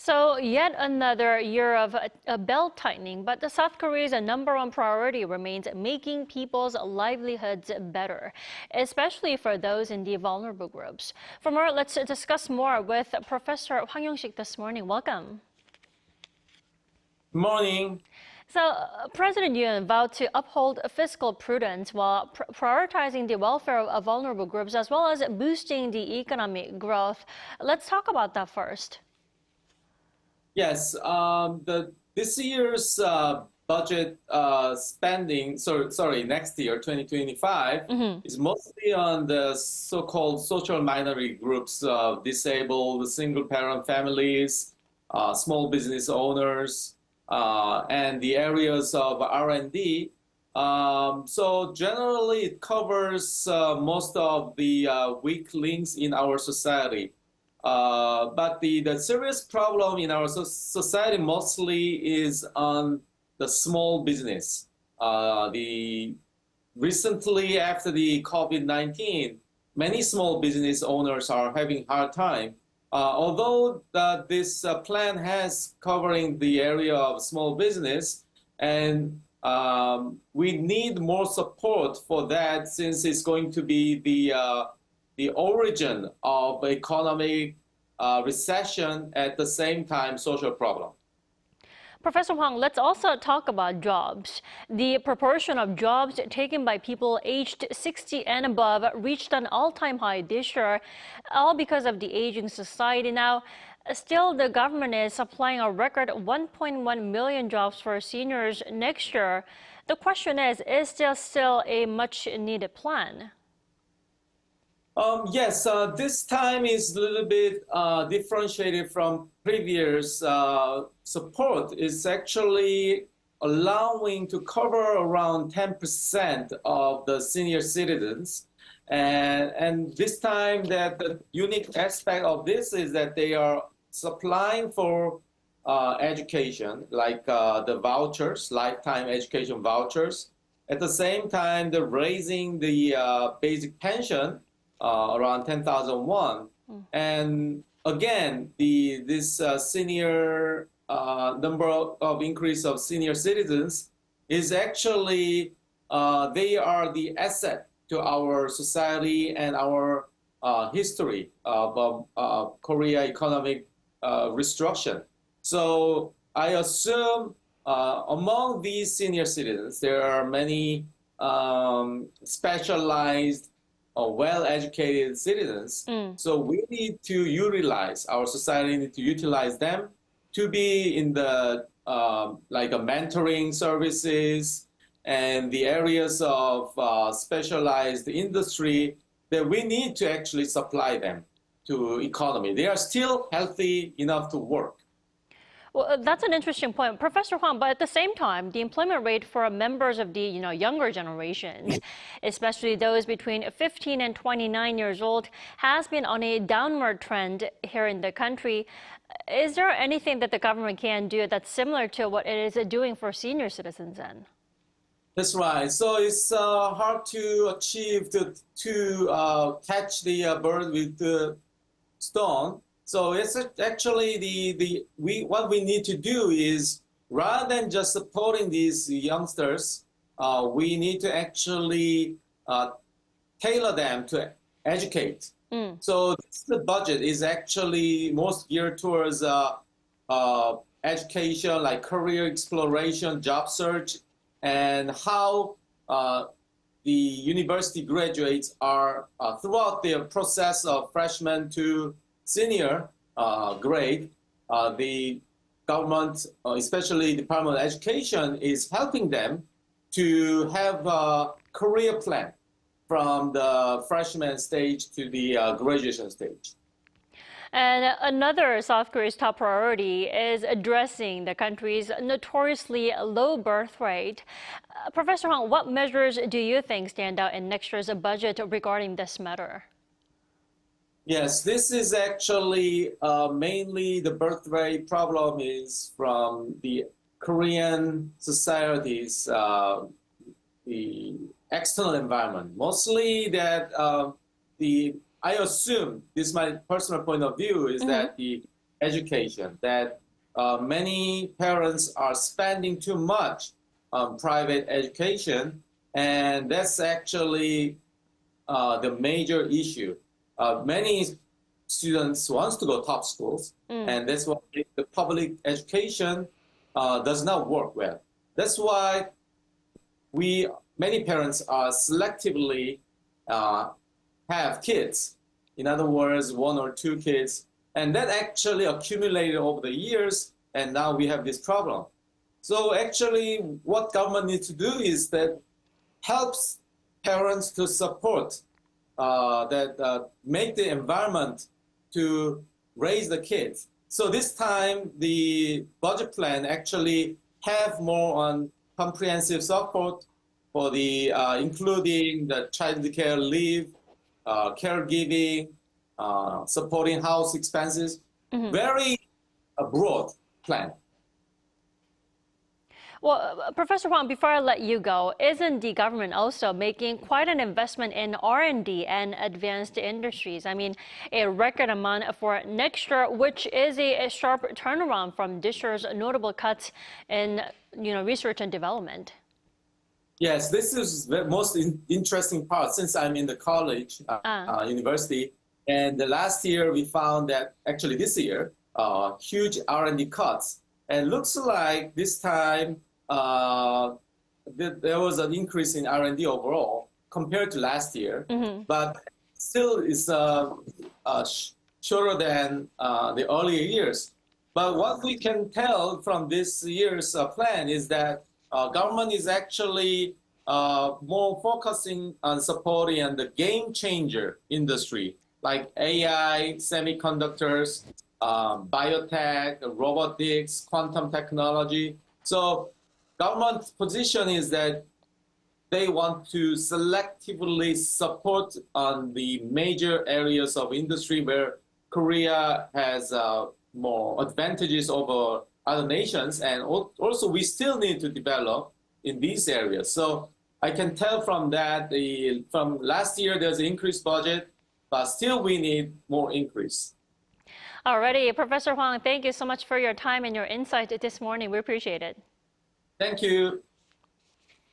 So yet another year of belt tightening, but the South Korea's number one priority remains making people's livelihoods better, especially for those in the vulnerable groups. For more, let's discuss more with Professor Hwang Yong-sik this morning. Welcome. Good morning. So, President Yoon vowed to uphold fiscal prudence while prioritizing the welfare of vulnerable groups as well as boosting the economic growth. Let's talk about that first. Yes, this year's budget spending, next year, 2025, is mostly on the so-called social minority groups, disabled, single-parent families, small business owners, and the areas of R&D. So generally, it covers most of the weak links in our society. But the serious problem in our society mostly is on the small business. Recently, after the COVID-19, many small business owners are having hard time. Although this plan has covering the area of small business, and we need more support for that since it's going to be the origin of economic recession, at the same time social problem. Professor Hwang, let's also talk about jobs. The proportion of jobs taken by people aged 60 and above reached an all-time high this year, all because of the aging society. Now, still, the government is supplying a record 1.1 million jobs for seniors next year. The question is there still a much-needed plan? Yes, this time is a little bit differentiated from previous support. It's actually allowing to cover around 10% of the senior citizens. And this time that the unique aspect of this is that they are supplying for education, like the vouchers, lifetime education vouchers. At the same time, they're raising the basic pension around 10,000 won. And again, this senior number of increase of senior citizens is actually, they are the asset to our society and our history of Korea economic restructuring. So I assume among these senior citizens, there are many specialized well-educated citizens. So we need to utilize, our society need to utilize them to be in the like mentoring services and the areas of specialized industry that we need to actually supply them to economy. They are still healthy enough to work. Well, that's an interesting point, Professor Hwang. But at the same time, the employment rate for members of the younger generations, especially those between 15 and 29 years old, has been on a downward trend here in the country. Is there anything that the government can do that's similar to what it is doing for senior citizens then? That's right. So it's hard to achieve to catch the bird with the stone. So it's actually what we need to do is, rather than just supporting these youngsters, we need to actually tailor them to educate. So the budget is actually most geared towards education, like career exploration, job search, and how the university graduates are throughout their process of freshman to senior grade, the government, especially Department of Education, is helping them to have a career plan from the freshman stage to the graduation stage. And another South Korea's top priority is addressing the country's notoriously low birth rate. Professor Hwang, what measures do you think stand out in next year's budget regarding this matter? Yes, this is actually mainly the birth rate problem is from the Korean society's the external environment. Mostly that I assume, this is my personal point of view, is that the education, that many parents are spending too much on private education, and that's actually the major issue. Many students want to go top schools, and that's why the public education does not work well. That's why many parents are selectively have kids. In other words, 1 or 2 kids, and that actually accumulated over the years, and now we have this problem. So actually, what government needs to do is that helps parents to support make the environment to raise the kids. So this time, the budget plan actually have more on comprehensive support for the including the child care leave, caregiving, supporting house expenses. Very broad plan. Well, Professor Hwang, before I let you go, isn't the government also making quite an investment in R&D and advanced industries? I mean, a record amount for next year, which is a sharp turnaround from this year's notable cuts in research and development. Yes, this is the most interesting part since I'm in the college, university. And the last year we found that actually this year, huge R&D cuts. And looks like this time there was an increase in R&D overall compared to last year, but still is shorter than the earlier years. But what we can tell from this year's plan is that government is actually more focusing on supporting the game changer industry like AI, semiconductors, biotech, robotics, quantum technology. So government's position is that they want to selectively support on the major areas of industry where Korea has more advantages over other nations. And also we still need to develop in these areas. So I can tell from that, from last year, there's an increased budget, but still we need more increase. Alrighty, Professor Hwang, thank you so much for your time and your insight this morning. We appreciate it. Thank you.